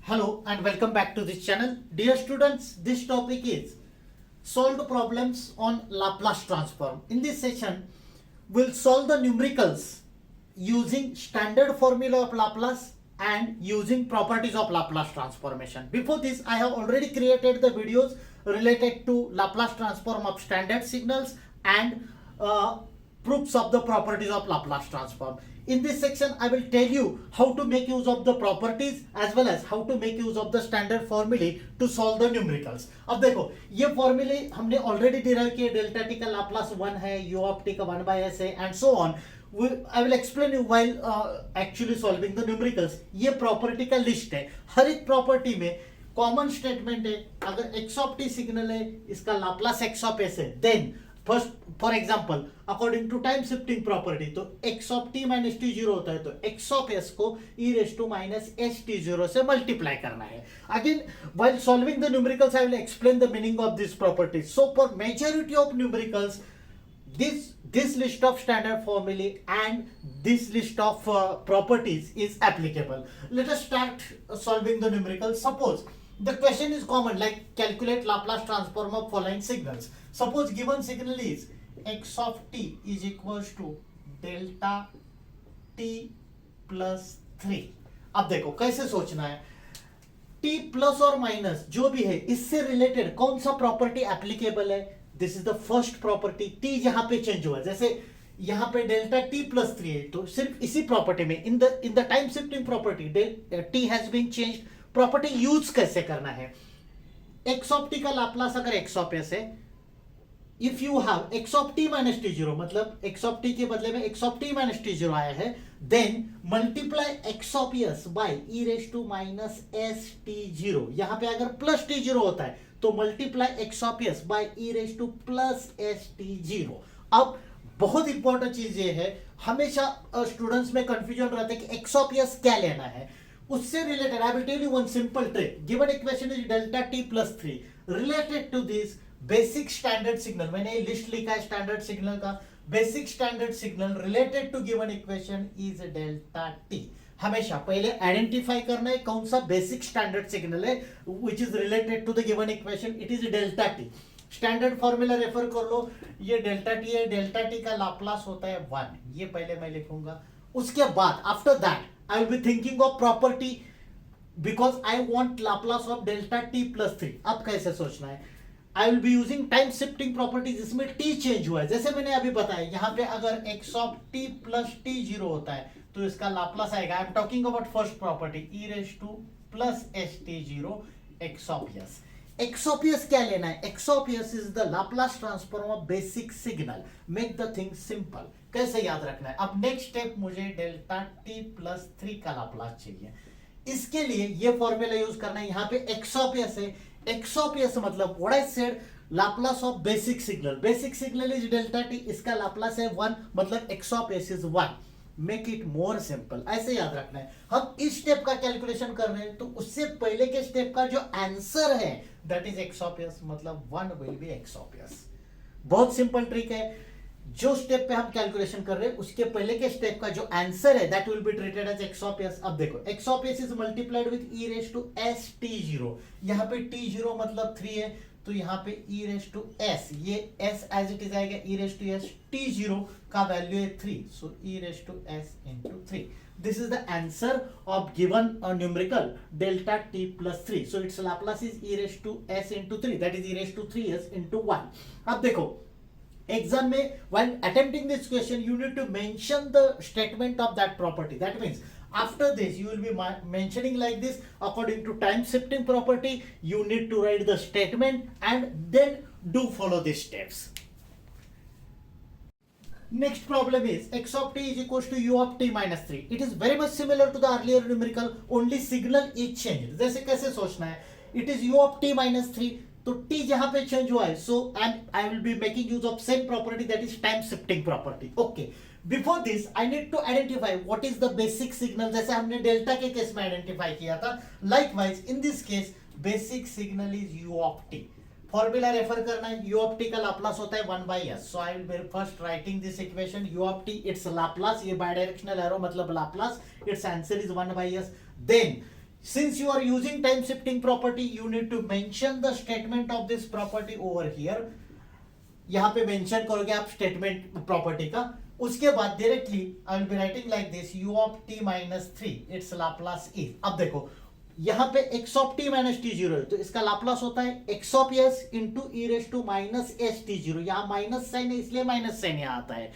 Hello and welcome back to this channel. Dear students, this topic is solved problems on Laplace transform. In this session, we'll solve the numericals using standard formula of Laplace and using properties of Laplace transformation. Before this, I have already created the videos related to Laplace transform of standard signals and proofs of the properties of Laplace transform. In this section, I will tell you how to make use of the properties as well as how to make use of the standard formulae to solve the numericals. अब देखो ये फॉर्मूले हमने already derive किए, delta T का Laplace 1 है, you of T का 1/s है and so on. I will explain you while actually solving the numericals. ये प्रॉपर्टी का लिस्ट है. हर एक प्रॉपर्टी में कॉमन स्टेटमेंट है. अगर x ऑफ टी सिग्नल है, इसका लाप्लास x ऑफ s है, then first for example according to time shifting property तो x of t minus T zero होता है, तो x ऑफ s को e raise to minus S T zero से multiply करना है. Again while solving the numericals I will explain the meaning of this property. So for majority of numericals this list of standard formulae and this list of properties is applicable. Let us start solving the numericals. Suppose the question is common, like calculate Laplace transform of following signals. Suppose given signal is x of t is equals to delta t plus 3. अब देखो कैसे सोचना है. t plus और minus जो भी है इससे रिलेटेड कौन सा प्रॉपर्टी एप्लीकेबल है. This is the first property. t जहां पे चेंज हुआ, जैसे यहां पे डेल्टा t प्लस 3 है, तो सिर्फ इसी प्रॉपर्टी में in the time shifting property t has been changed. Property use कैसे करना है. x ऑफ t का लाप्लास अगर x ऑफ s है, if you have x of t minus T zero, मतलब x ऑफ t के बदले में x of t minus T zero आया है, then multiply x of s by e raise to minus S T zero. यहां पे अगर plus T zero होता है तो multiply x of s by e raise to plus S T zero. अब बहुत इंपॉर्टेंट चीज ये है, हमेशा स्टूडेंट्स में कंफ्यूजन रहता है कि x ऑफ s क्या लेना है. उससे related I will tell you one simple trick. Given equation is delta t plus 3. Related to this basic standard signal, मैंने ये लिस्ट लिखा है स्टैंडर्ड सिग्नल का. Basic standard signal related to given equation is delta T. हमेशा पहले identify करना है कौन सा बेसिक स्टैंडर्ड सिग्नल है which is related to the given equation. It is delta T. Standard formula refer कर लो. ये डेल्टा टी है, डेल्टा टी का लाप्लास होता है 1. ये पहले मैं लिखूंगा. उसके बाद after that I will be thinking of property because I want Laplace of delta t plus 3. अब कैसे सोचना है. I will be using time shifting property जिसमें t चेंज हुआ है. जैसे मैंने अभी बताया यहाँ पे अगर x of t plus t zero होता है तो इसका लाप्लास आएगा. I am talking about first property e raise to plus S T zero x of s. x of s क्या लेना है. x of s is the Laplace transform of basic signal. Make the thing simple. कैसे याद रखना है. अब next step मुझे delta t plus 3 का लाप्लास चाहिए. इसके लिए ये फॉर्मूला यूज करना है. यहाँ पे x ऑफ s है. x ऑफ s मतलब what I said Laplace of basic signal. Basic signal is delta t, इसका लाप्लास है 1, मतलब x of s is 1. Make it more simple. ऐसे याद रखना है. हम इस स्टेप का कैलकुलेशन कर रहे हैं तो उससे पहले के स्टेप का जो आंसर है that is x of s, मतलब 1 will be x of s. बहुत सिंपल ट्रिक है. जो स्टेप पे हम कैलकुलेशन कर रहे हैं उसके पहले के स्टेप का जो आंसर है that will be treated as x of s. अब देखो x of s is multiplied with e raise to S T zero. यहाँ पे t जीरो मतलब 3 है, तो यहाँ पे e रेस टू s, ये s एज इट इज आएगा. e raise to s t zero का वैल्यू है 3, so e raise to s into 3. This is the answer of given numerical delta t plus 3. So its Laplace is e raised to s into 3. That is e raised to 3s into 1. अब देखो exam में while attempting this question you need to mention the statement of that property. That means after this you will be mentioning like this. According to time shifting property you need to write the statement and then do follow these steps. Next problem is x of t is equals to u of t minus 3. It is very much similar to the earlier numerical, only signal is changed. जैसे कैसे सोचना है. It is u of t minus 3, तो t जहां पे change हुआ है, so I will be making use of same property that is time shifting property. Okay, before this I need to identify what is the basic signal. जैसे हमने delta के case में identify किया था, likewise in this case basic signal is u of t. Formula refer करना है. u of t का Laplace होता है 1/s. So I will be first writing this equation. u of t its Laplace, ये bidirectional arrow मतलब Laplace, its answer is 1/s. Then Since you are using time shifting property, you need to mention the statement of this property over here. यहाँ पे mention करोगे आप statement property का. उसके बाद directly I will be writing like this u of t minus 3 its Laplace is. अब देखो यहाँ पे x of t minus T zero है तो इसका लाप्लास होता है x of s into E raise to minus S T zero. यहाँ माइनस साइन है इसलिए माइनस साइन यहाँ आता है.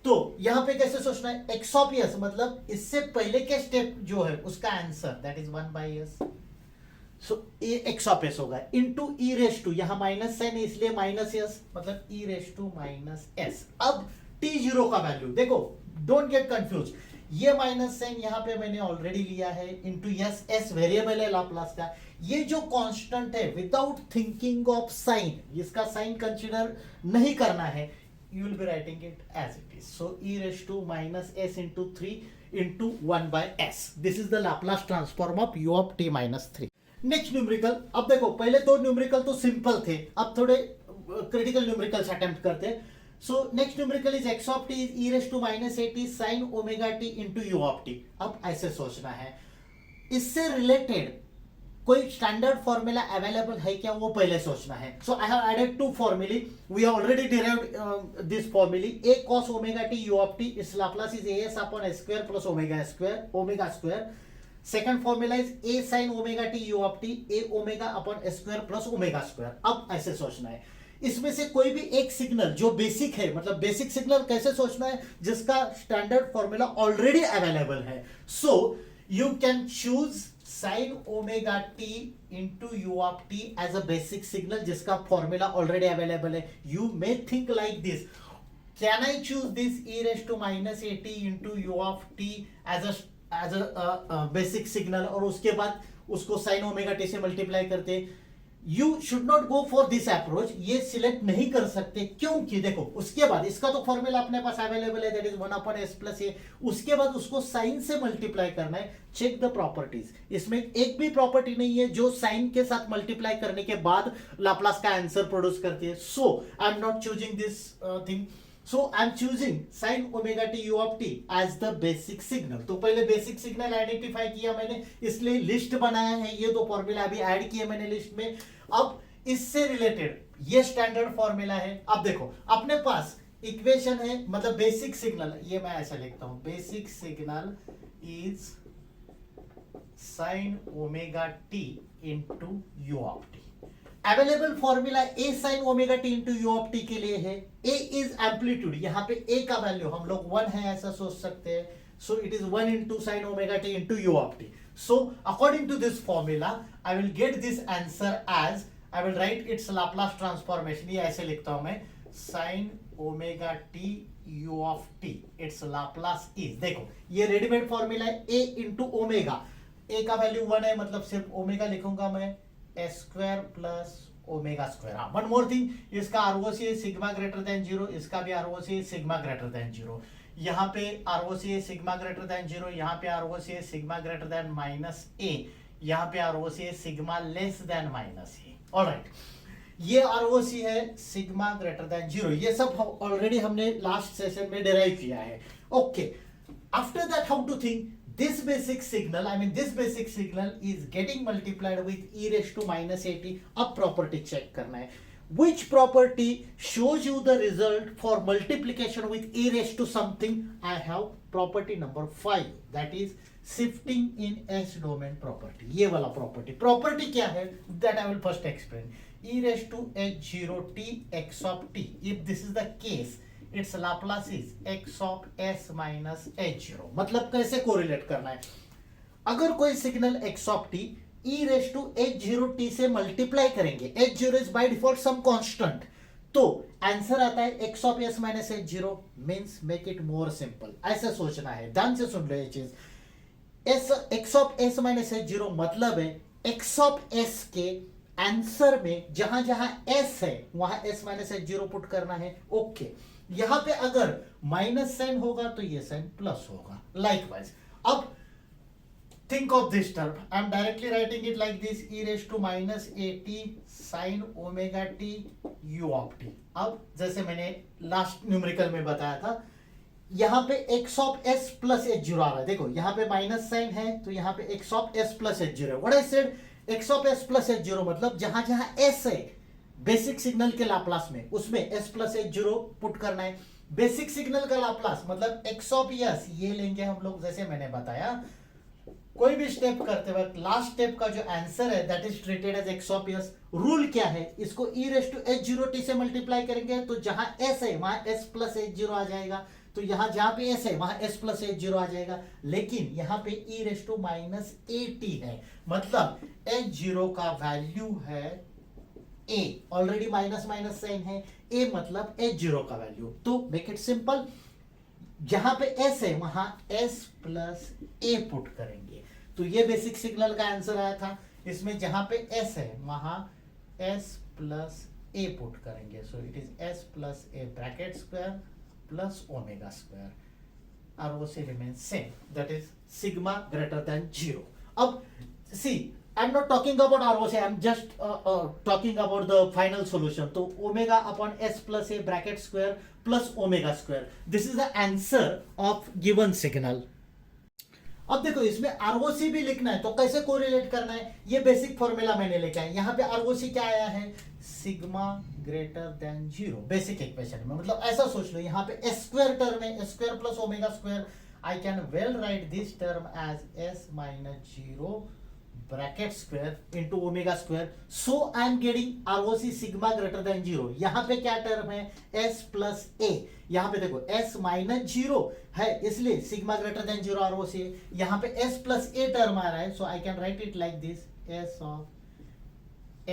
तो यहाँ पे कैसे सोचना है, x ऑफ s मतलब इससे पहले के स्टेप जो है उसका answer that is 1 by s. So x of s होगा इंटू ई रेस टू, यहाँ माइनस साइन है इसलिए माइनस s मतलब ई रेस टू माइनस s. अब t जीरो का वैल्यू देखो, डोंट गेट कंफ्यूज. ये माइनस साइन यहाँ पे मैंने ऑलरेडी लिया है इंटू एस. एस वेरिएबल है लाप्लास का. ये जो कांस्टेंट है विदाउट थिंकिंग ऑफ साइन, इसका साइन कंसीडर नहीं करना है, you will be writing it as it is. So e raised to minus s into 3 into 1 by s. This is the Laplace transform of u of t minus 3. Next numerical. अब देखो पहले दो numerical तो simple थे, अब थोड़े critical numericals attempt करते हैं. So next numerical is x of t is e raised to minus at sin omega t into u of t. अब ऐसे सोचना है, इससे रिलेटेड कोई स्टैंडर्ड फॉर्मूला अवेलेबल है क्या, वो पहले सोचना है. So I have added to फॉर्मूले. वी ऑलरेडी डिराइव्ड दिस फॉर्मूले. a cos omega t u of t its Laplace is as upon s square plus omega square. Second formula is a sin omega t u of t a omega upon s square plus omega square. अब ऐसे सोचना है, इसमें से कोई भी एक signal जो बेसिक है, मतलब बेसिक सिग्नल कैसे सोचना है जिसका स्टैंडर्ड फॉर्मूला ऑलरेडी अवेलेबल है. So you can choose sin omega t into u of t as a basic signal जिसका फॉर्मूला ऑलरेडी अवेलेबल है. You may think like this, can I choose this e raised to minus at into u of t as a basic signal और उसके बाद उसको sin omega t से multiply करते. You should not go for this approach. ये select नहीं कर सकते क्योंकि देखो उसके बाद इसका तो फॉर्मूला अपने पास अवेलेबल है, that is 1 upon s plus a. उसके बाद उसको साइन से मल्टीप्लाई करना है. चेक द प्रॉपर्टीज, इसमें एक भी प्रॉपर्टी नहीं है जो साइन के साथ मल्टीप्लाई करने के बाद लाप्लास का आंसर प्रोड्यूस करती है. So I am not choosing this thing. So I'm choosing sin omega t u of t as the basic signal. तो पहले बेसिक सिग्नल आइडेंटिफाई किया मैंने, इसलिए लिस्ट बनाया है. ये दो फॉर्मूला अभी ऐड किए मैंने लिस्ट में. अब इससे रिलेटेड ये स्टैंडर्ड फॉर्मूला है. अब देखो अपने पास इक्वेशन है, मतलब बेसिक सिग्नल, ये मैं ऐसा लिखता हूं, basic signal is sin omega t into u of t. Available formula a sin omega t into u of t के लिए है. a इज एम्पलीट्यूड, यहाँ पे a का वैल्यू हम लोग 1 है ऐसा सोच सकते हैं. So it is 1 into sin omega t into u of t. So according to this formula I will get this answer as, I will write its Laplace transformation. ये ऐसे लिखता हूं मैं, sin omega t u of t its Laplace is, देखो ये readymade formula है, a into omega. a का value 1 है मतलब सिर्फ ओमेगा लिखूंगा मैं, S square plus omega square. One more thing, इसका आरओसी है सिग्मा ग्रेटर देन 0, इसका भी आरओसी है सिग्मा ग्रेटर देन 0. यहाँ पे आरओसी है सिग्मा ग्रेटर देन 0, यहाँ पे आरओसी है सिग्मा ग्रेटर देन माइनस ए, यहाँ पे आरओसी है सिग्मा लेस देन माइनस ए. ऑलराइट, ये आरओसी है सिग्मा ग्रेटर देन 0. ये सब ऑलरेडी हमने लास्ट सेशन में डिराइव किया है. Okay, after that how to think this basic signal, I mean this basic signal is getting multiplied with e raised to minus at. अब property check करना है. Which property shows you the result for multiplication with e raised to something? I have property number 5, that is shifting in s domain property. ये वाला property क्या है that I will first explain. e raised to h0 t x of t. If this is the case, its Laplace is x of s minus h0. मतलब कैसे correlate करना है, अगर कोई signal x of t e raised to h0 t से multiply करेंगे, h0 is by default some constant, तो answer आता है x of s minus h0. Means make it more simple. ऐसा सोचना है, ध्यान से सुन लो ये चीज. x of s minus h0 मतलब है x of s के आंसर में जहां जहां s है वहां s minus h0 पुट करना है. ओके, यहां पे अगर माइनस साइन होगा तो ये साइन प्लस होगा. लाइकवाइज, अब think of this term, I am directly writing it like this, e raise to minus A T sine omega T U of T. अब जैसे मैंने लास्ट न्यूमेरिकल में बताया था, यहाँ पे x of s plus H zero आ रहा है, देखो यहाँ पे माइनस साइन है तो यहाँ पे x of s plus H zero है। What I said, x of s plus H zero मतलब जहां जहां s है बेसिक सिग्नल के लाप्लास में, उसमें s plus H zero put करना है। बेसिक सिग्नल का लाप्लास मतलब x ऑफ s ये लेंगे हम लोग, जैसे मैंने बताया कोई भी स्टेप करते वक्त लास्ट स्टेप का जो आंसर है that is treated as x of s। Rule क्या है, इसको e raise to h zero t से मल्टीप्लाई करेंगे तो जहां s है वहां s प्लस एच जीरो आ जाएगा, तो यहां जहां पे s है वहां s प्लस एच जीरो आ जाएगा। लेकिन यहां पे e raise to minus A t है, मतलब एच जीरो का वैल्यू है a, already minus minus sign है, a मतलब एच जीरो का वैल्यू। तो मेक इट सिंपल, जहां पे s है वहां s प्लस a पुट करेंगे, तो ये बेसिक सिग्नल का आंसर आया था। इसमें जहां पे s है वहां s प्लस a पुट करेंगे, so it is s plus a bracket square plus omega square, ROC remains same, that is sigma greater than 0. अब see, I'm not talking about ROC, I'm just talking about the final solution. तो omega upon s plus a bracket square plus omega square, this is the answer of given signal. अब देखो इसमें ROC भी लिखना है तो कैसे correlate करना है, ये बेसिक फॉर्मूला मैंने लेके आया। यहाँ पे ROC क्या आया है, sigma greater than 0, basic equation में, मतलब ऐसा सोच लो यहाँ पे s स्क्वायर टर्म है, s square plus omega square, I can well write this term as s minus 0 bracket square into omega square, so I am getting ROC sigma greater than 0। यहाँ पे क्या टर्म है, s plus a, यहाँ पे देखो s minus 0 है इसलिए sigma greater than 0 ROC है। यहाँ पे s प्लस a टर्म आ रहा है, so I can write it like this,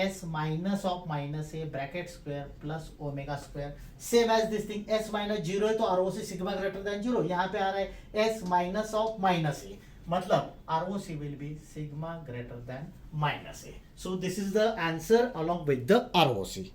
s minus of minus a bracket square plus omega square, same as this thing, s minus 0 है तो ROC sigma greater than 0, यहाँ पे आ रहा है s minus of minus a, मतलब ROC will be sigma greater than minus a. So this is the answer along with the ROC.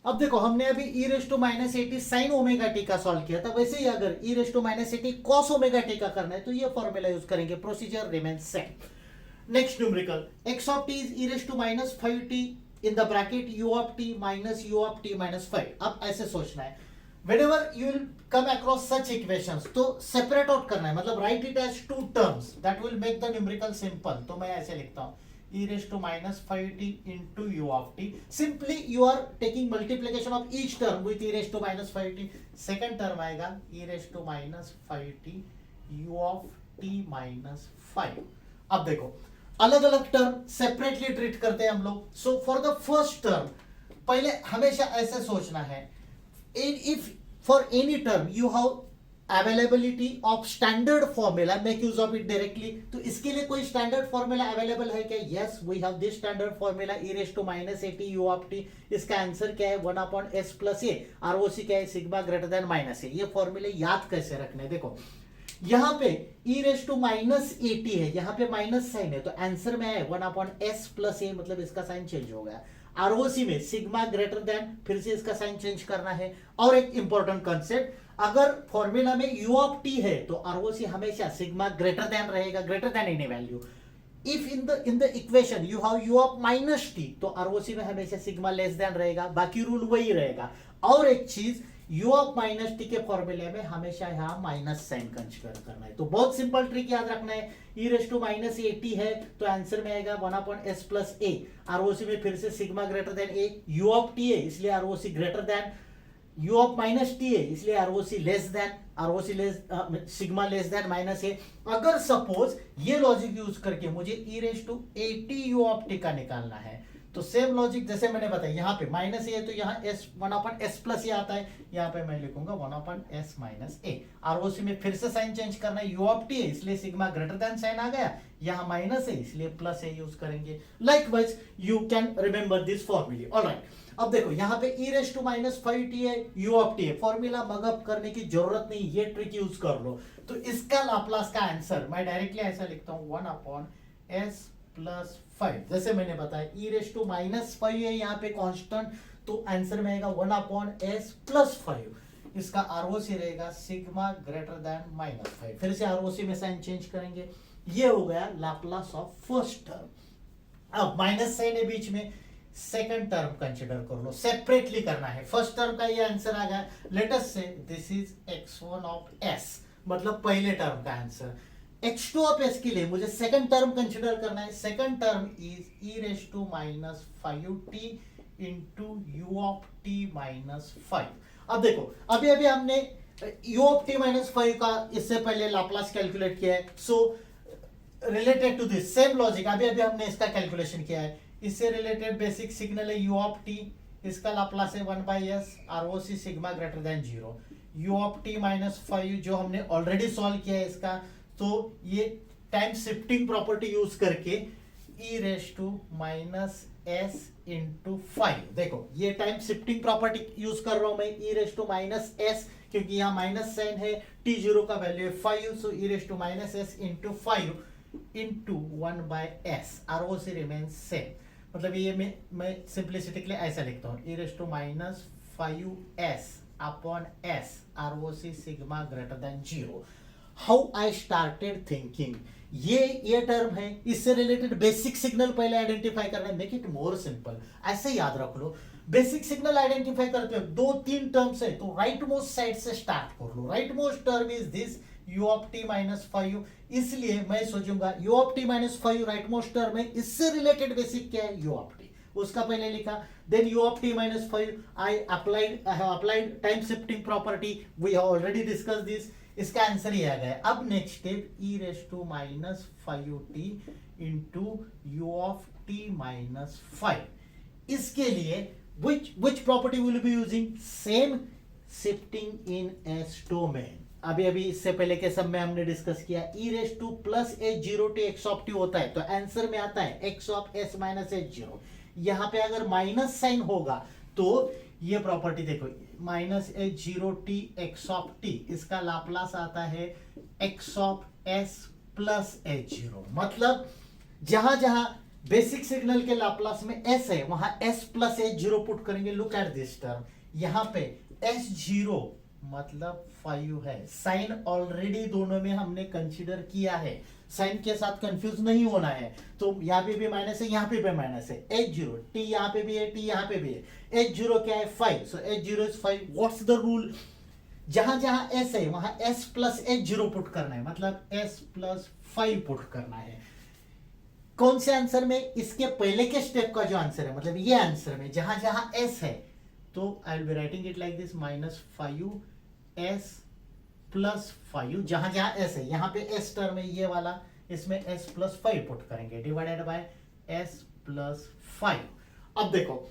अब देखो हमने अभी e raise to minus A T sine omega t का solve किया था, वैसे ही अगर e raise to minus A t cos omega t का करना है तो ये फॉर्मूला यूज करेंगे, procedure remain same. Next numerical, x of t is e raise to minus 5t in the bracket u of t minus u of t minus 5। अब ऐसे सोचना है, whenever you will come across such equations तो separate out करना है, मतलब write it as two terms, that will make the numerical simple. तो मैं ऐसे लिखता हूं e raise to minus 5t into u of t, simply you are taking multiplication of each term with e raise to minus 5t। Second term आएगा e raise to minus 5t u of t minus 5। अब देखो अलग अलग term separately treat करते हैं हम लोग। So for the first term पहले हमेशा ऐसे सोचना है, if for any term you have availability of standard formula, make use of it directly। तो इसके लिए कोई स्टैंडर्ड फॉर्मूला अवेलेबल है क्या, yes we have this standard formula e raised to minus at u of t। इसका answer क्या है, 1 upon s plus a, ROC क्या है, sigma greater then minus a। ये फॉर्मूले याद कैसे रखने, देखो यहाँ पे e raise to minus A t है, यहाँ पे माइनस साइन है तो आंसर में है 1 अपॉन s प्लस ए, मतलब इसका साइन चेंज हो गया। ROC में सिग्मा ग्रेटर देन, फिर से इसका साइन चेंज करना है। और एक इंपॉर्टेंट कंसेप्ट, अगर फॉर्मूला में u ऑफ t है तो ROC हमेशा सिग्मा ग्रेटर देन रहेगा, greater than any value. If in the equation you have u of minus t तो ROC में हमेशा सिग्मा लेस देन रहेगा, बाकी रूल वही रहेगा। और एक चीज, u ऑफ माइनस टी के फॉर्मूले में हमेशा यहाँ माइनस साइन कंसीडर करना है। तो बहुत सिंपल ट्रिक याद रखना है, e raise to minus A t है तो आंसर में आएगा 1 upon s plus a, ROC में फिर से sigma greater than a, u of t है इसलिए ROC greater than, u of minus t है इसलिए ROC less than, ROC less sigma less than minus a। अगर सपोज ये लॉजिक यूज करके मुझे e raise to a t u of t का निकालना है तो सेम लॉजिक जैसे मैंने बताया, यहाँ पे माइनस ए है तो यहाँ s 1 अपॉन s प्लस ए आता है, यहाँ पे मैं लिखूंगा 1 अपॉन s माइनस ए। ROC में फिर से साइन चेंज करना है, u ऑफ t है इसलिए सिग्मा ग्रेटर देन साइन आ गया, यहाँ माइनस है इसलिए प्लस ए यूज करेंगे। Likewise you can remember this फॉर्मूले। ऑलराइट, अब देखो यहाँ पे e raise to minus 5t है, u ऑफ t है, फॉर्मूला मगअप करने की जरूरत नहीं, ये ट्रिक यूज कर लो। तो इसका लाप्लास का आंसर मैं डायरेक्टली ऐसा लिखता हूँ 1 अपॉन s प्लस 5, जैसे मैंने बताया e रेस टू माइनस 5 है यहाँ पे कांस्टेंट, तो आंसर में आएगा 1 अपॉन s प्लस 5। इसका ROC रहेगा सिग्मा ग्रेटर देन माइनस 5, फिर से ROC में साइन चेंज करेंगे, ये हो गया लाप्लास ऑफ फर्स्ट टर्म। अब माइनस साइन है बीच में, सेकंड टर्म कंसिडर कर लो, सेपरेटली करना है। फर्स्ट टर्म का ये आंसर आ गया, लेट अस से this is x1 of s, मतलब पहले टर्म का आंसर। x2 ऑफ s के लिए मुझे सेकंड टर्म कंसिडर करना है। Second term is e raise to minus 5t into u of t minus 5। अब देखो, अभी अभी हमने u ऑफ t माइनस 5 का इससे पहले लाप्लास कैलकुलेट किया है। So related to this same logic अभी अभी हमने इसका कैलकुलेशन किया है। इससे रिलेटेड बेसिक सिग्नल है u ऑफ t, इसका लाप्लास है 1/s ROC sigma greater than 0। u of t minus 5 जो हमने ऑलरेडी सॉल्व किया है इसका, तो ये टाइम शिफ्टिंग प्रॉपर्टी यूज करके e raise to minus s into 5। देखो ये टाइम शिफ्टिंग प्रॉपर्टी यूज कर रहा हूं मैं, e raise to minus s, क्योंकि यहाँ माइनस साइन है, t0 का वैल्यू है 5, so e raise to minus s into 5 into 1/s ROC remains same. मतलब ये मैं सिंप्लिसिटी के लिए ऐसा लिखता हूँ, e raise to minus 5s upon s ROC sigma greater than 0। How I started thinking, ये टर्म है, इससे रिलेटेड बेसिक सिग्नल पहले आइडेंटिफाई करना है। मेक इट मोर सिंपल, ऐसे याद रख लो। बेसिक सिग्नल आइडेंटिफाई करते हो, 2-3 टर्म्स है तो राइट मोस्ट साइड से स्टार्ट कर लो। Right most term is this u of t minus 5, इसलिए मैं सोचूंगा u of t minus 5 right most term है, इससे रिलेटेड बेसिक क्या है, u ऑफ t, उसका पहले लिखा। Then u of t minus 5 I have applied time shifting property, we have already discuss this, इसका आंसर ये आ गया। अब next step e raise to minus 5t into u of t minus 5। इसके लिए which property will be using, same shifting in s domain। अभी अभी इससे पहले के सब में हमने डिस्कस किया, e raise to plus h0t x of t होता है, तो आंसर में आता है x of s minus h0। यहाँ पे अगर माइनस साइन होगा तो ये प्रॉपर्टी देखो, minus h0t x of t, इसका लाप्लास आता है x of s plus h0। मतलब जहां जहां बेसिक सिग्नल के लाप्लास में s है वहां s प्लस h0 पुट करेंगे। लुक एट दिस टर्म, यहाँ पे s0 मतलब 5 है, साइन ऑलरेडी दोनों में हमने कंसीडर किया है, साइन के साथ कंफ्यूज नहीं होना है। तो यहाँ पे भी माइनस है, यहाँ पे भी माइनस है, h0 t यहाँ पे भी है, t यहाँ पे भी है, h0 क्या है 5, सो h0 is 5। What's the rule, जहां जहां s है वहां s प्लस h0 पुट करना है, मतलब s प्लस 5 पुट करना है। कौन से आंसर में, इसके पहले के स्टेप का जो आंसर है, मतलब ये आंसर में जहां जहां s है, तो आई will be writing it like this, minus 5s plus 5, जहां जहां s है, यहाँ पे s टर्म है ये वाला, इसमें s प्लस 5 पुट करेंगे, डिवाइडेड बाय s प्लस 5। अब देखो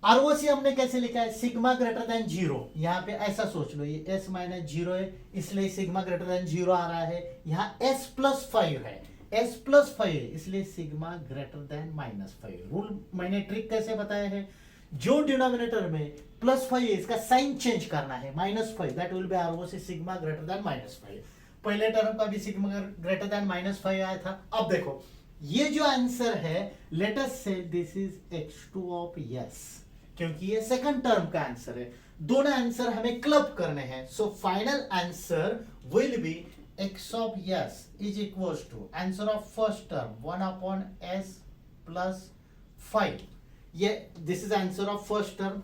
ROC हमने कैसे लिखा है, सिग्मा ग्रेटर देन 0, यहाँ पे ऐसा सोच लो, ये s माइनस 0 है, इसलिए सिग्मा ग्रेटर देन 0 आ रहा है। यहाँ s प्लस 5 है, s प्लस 5 है, इसलिए sigma greater then minus 5। Rule मैंने ट्रिक कैसे बताया है, जो डिनोमिनेटर में प्लस 5 है इसका साइन चेंज करना है, minus 5, that will B ROC sigma greater then minus 5। पहले टर्म का भी सिग्मा ग्रेटर देन माइनस 5 आया था। अब देखो ये जो आंसर है, लेट अस से this is x2 of s, क्योंकि ये सेकंड टर्म का आंसर है, दोनों आंसर हमें क्लब करने हैं। So final answer will be x of s is equals to answer of first term 1 upon s plus 5। ये this is answer of first term,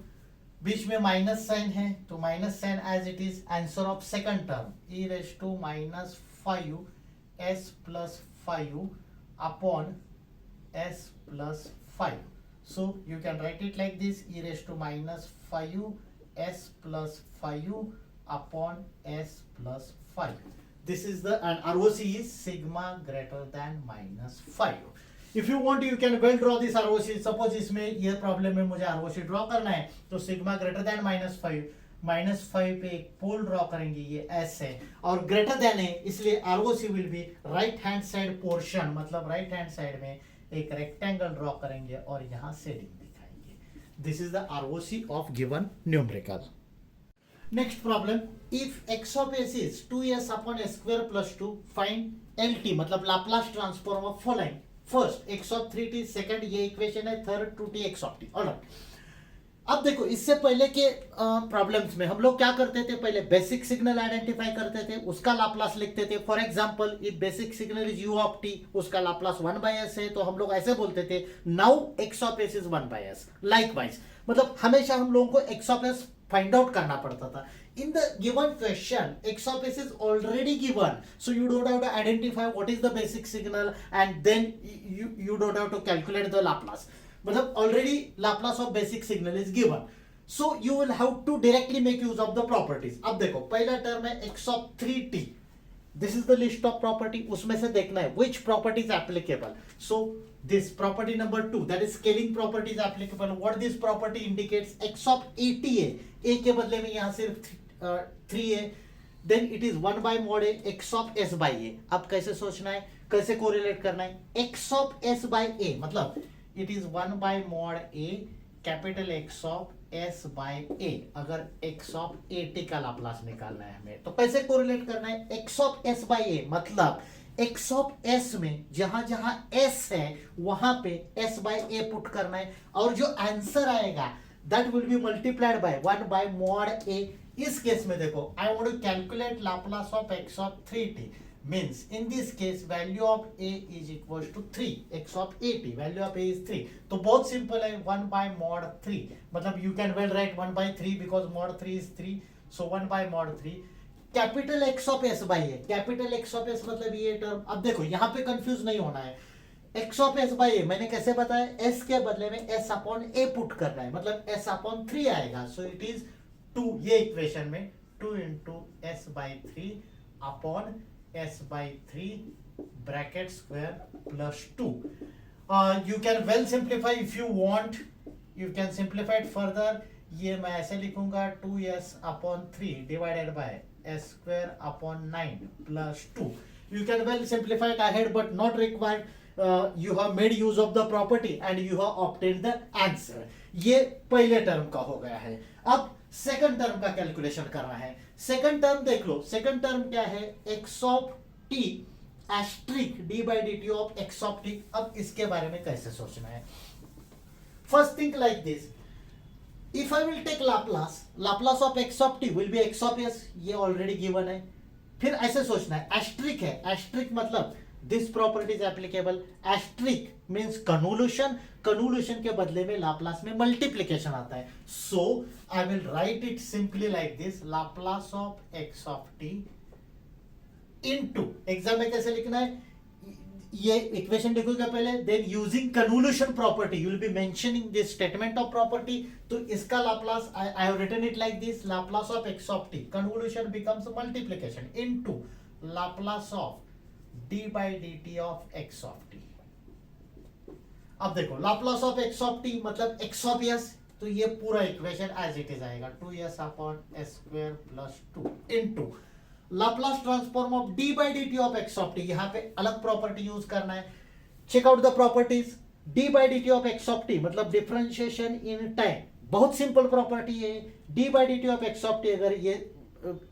बीच में माइनस साइन है तो minus sign as it is. Answer of second term e raise to minus 5s plus 5 upon s plus 5। So you can write it like this, e raised to minus 5s plus 5 upon s plus 5. This is the, and ROC is sigma greater than minus 5. If you want you can well draw this ROC. Suppose इसमें ये problem में मुझे ROC draw करना है, तो sigma greater then minus 5 पे एक पोल draw करेंगे, ये s है, और ग्रेटर देन है इसलिए ROC will be right hand side portion, मतलब राइट हैंड साइड में एक रेक्टेंगल ड्रॉ करेंगे और यहां शेडिंग दिखाएंगे। This is the ROC of given numerical. Next problem, if x of s is 2s upon s square plus 2, find LT, मतलब Laplace transform of following. First x of 3t, second ये equation है, third 2t x of t। Alright, अब देखो, इससे पहले के problems में हम लोग क्या करते थे, पहले बेसिक सिग्नल आइडेंटिफाई करते थे, उसका लाप्लास लिखते थे। For example if basic signal is u of t, उसका लाप्लास 1/s है, तो हम लोग ऐसे बोलते थे now x of s is 1/s। Likewise मतलब हमेशा हम लोगों को x of s find out करना पड़ता था। In the given question, x of s is already given, so you don't have to identify what is the basic signal, and then you don't have to calculate the Laplace. मतलब already Laplace of basic signal is given, so you will have to directly make use of the properties. अब देखो, पहला term है x of 3t. This is the list of property. उसमें से देखना है which property is applicable. So this property number 2, that is scaling property is applicable. What this property indicates, x of at है, a के बदले में यहाँ सिर्फ 3 है, then it is 1 by mod a x of s by a. अब कैसे सोचना है, कैसे कोरिलेट करना है, x of s by a मतलब it is 1 by mod a capital X of s by a। अगर x of at का लाप्लास निकालना है हमें, तो कैसे कोरिलेट करना है, x of s by a मतलब x of s में जहां जहां s है वहां पे s by a पुट करना है, और जो आंसर आएगा that will be multiplied by 1 by mod a। इस केस में देखो, I want to calculate Laplace of x of 3t, means in this case value of a is equals to 3, x of at, value of a is 3, तो बहुत simple है, 1 by mod 3, मतलब you can well write 1 by 3 because mod 3 is 3, so 1 by mod 3 capital x of s by a, capital x of s मतलब ये term. अब देखो यहाँ पे कंफ्यूज नहीं होना है, x of s by a मैंने कैसे बताया, s के बदले में s अपॉन a पुट करना है, मतलब s अपॉन 3 आएगा, सो इट इज 2, ये इक्वेशन में 2 into s by 3 upon s by 3 bracket square plus 2। You can well simplify if you want, you can simplify it further. ये मैं ऐसे लिखूंगा 2s upon 3 divided by s square upon 9 plus 2। You can well simplify it ahead but not required, you have made use of the property and you have obtained the answer। ये पहले term का हो गया है। अब second term का calculation करना है। सेकंड टर्म देख लो, सेकंड टर्म क्या है, x of t asterisk d by dt of x of t। अब इसके बारे में कैसे सोचना है, first think like this, if I will take Laplace, Laplace of x of t will be x of s, ये ऑलरेडी गिवन है। फिर ऐसे सोचना है, एस्ट्रिक है, एस्ट्रिक मतलब this property is applicable, asterisk means convolution, convolution के बदले में लाप्लास में मल्टीप्लिकेशन आता है, so I will write it simply like this, Laplace of x of t into, exam में कैसे लिखना है, ये इक्वेशन लिखोगे पहले, then using convolution property you will be mentioning this statement of property, तो इसका Laplace I have written it like this, Laplace of x of t, convolution becomes multiplication into Laplace of d by dt of x of t। अब देखो, Laplace of x of t मतलब x of s, तो ये पूरा equation as it is आएगा 2s upon s square plus 2 into Laplace transform of d by dt of x of t। यहाँ पे अलग प्रॉपर्टी यूज करना है, check out the properties. d by dt of x of t मतलब differentiation in time, बहुत simple property है। d by dt of x of t अगर ये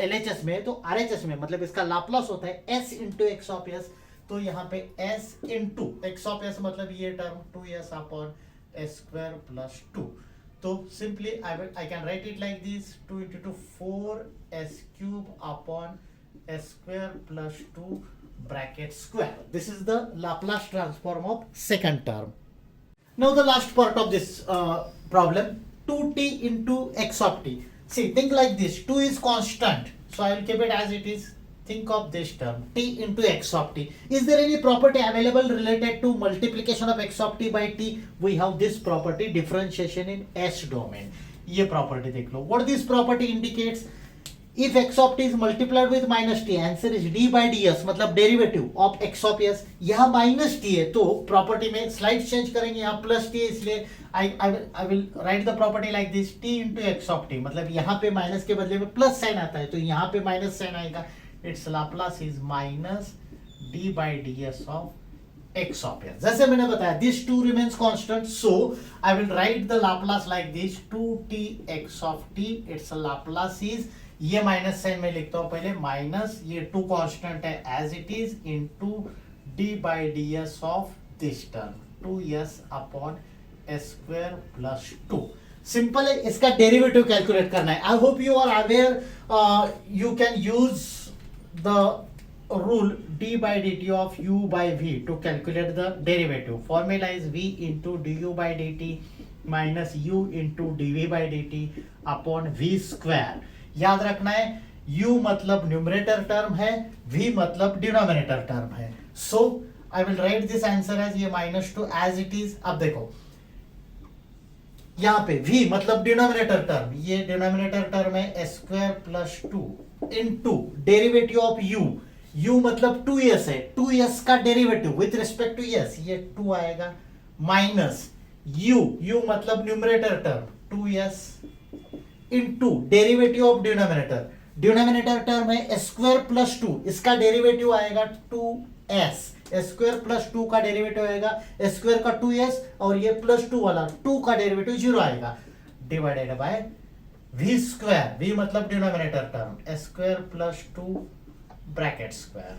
LHS में तो RHS में मतलब इसका लाप्लास होता है s into x of s, तो यहाँ पे s into x of s मतलब ये term 2s upon s square plus 2, तो simply I can write it like this, 2 into 2 4s cube upon s square plus 2 bracket square. This is the Laplace transform of second term. Now the last part of this problem, 2t into x of t। See, think like this, 2 is constant, so I will keep it as it is. Think of this term, t into x of t. Is there any property available related to multiplication of x of t by t? We have this property, differentiation in s domain. ये property देख लो. What this property indicates? If x of t is multiplied with minus t, answer is d by ds, मतलब derivative of x of s। यहाँ minus t है, तो property में slide change करेंगे, यहाँ plus t है, इसलिए I will write the property like this, t into x of t, मतलब यहाँ पे माइनस के बदले में प्लस साइन आता है, तो यहाँ पे माइनस साइन आएगा, it's Laplace is minus d by ds of x of s। जैसे मैंने बताया, this 2 remains constant, so I will write the Laplace like this, 2t x of t, its Laplace is, ये minus sign में लिखता हूं पहले, minus ये 2 constant है as it is into d by ds of this term 2s upon s square plus 2। Simple है, इसका derivative calculate करना है. I hope you are aware you can use the rule d by dt of u by v to calculate the derivative. Formula is v into du by dt minus u into dv by dt upon v square. याद रखना है u मतलब numerator term है, v मतलब denominator term है. So I will write this answer as ये -2 as it is. अब देखो यहाँ पे v मतलब डिनोमिनेटर टर्म, ये डिनोमिनेटर टर्म है square plus 2 into derivative of u. u मतलब 2s है, 2s का derivative with respect to s ये 2 आएगा माइनस u मतलब numerator term 2s into derivative of denominator. Denominator term है स्क्वायर प्लस 2, इसका डेरिवेटिव आएगा 2s. स्क्वायर प्लस 2 का डेरिवेटिव आएगा स्क्वायर का 2s और ये प्लस 2 वाला 2 का डेरिवेटिव 0 आएगा divided by v square. v मतलब denominator term square plus 2 bracket square.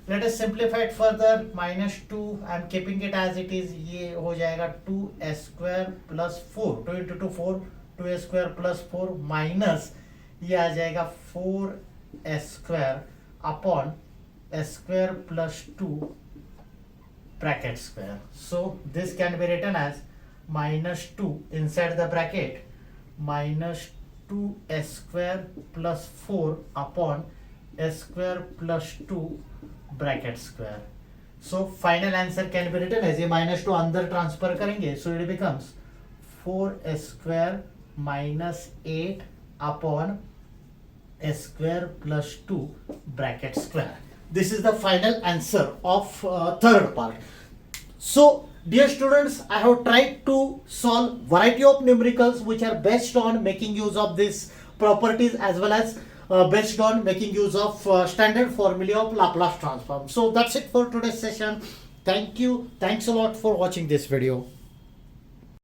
Let us simplify it further. -2 I am keeping it as it is. ये हो जाएगा 2s square plus 4, 2 into 2 4, 2s square plus 4 minus ये आ जाएगा 4s square upon s square plus 2 bracket square. So this can be written as -2 inside the bracket -2s square plus 4 upon s square plus 2 bracket square. So final answer can be written as ये -2 अंदर transfer करेंगे, so it becomes 4s square minus 8 upon s square plus 2 bracket square. This is the final answer of third part. So dear students, I have tried to solve variety of numericals which are based on making use of these properties as well as based on making use of standard formulae of Laplace transform. So that's it for today's session. Thank you. Thanks a lot for watching this video.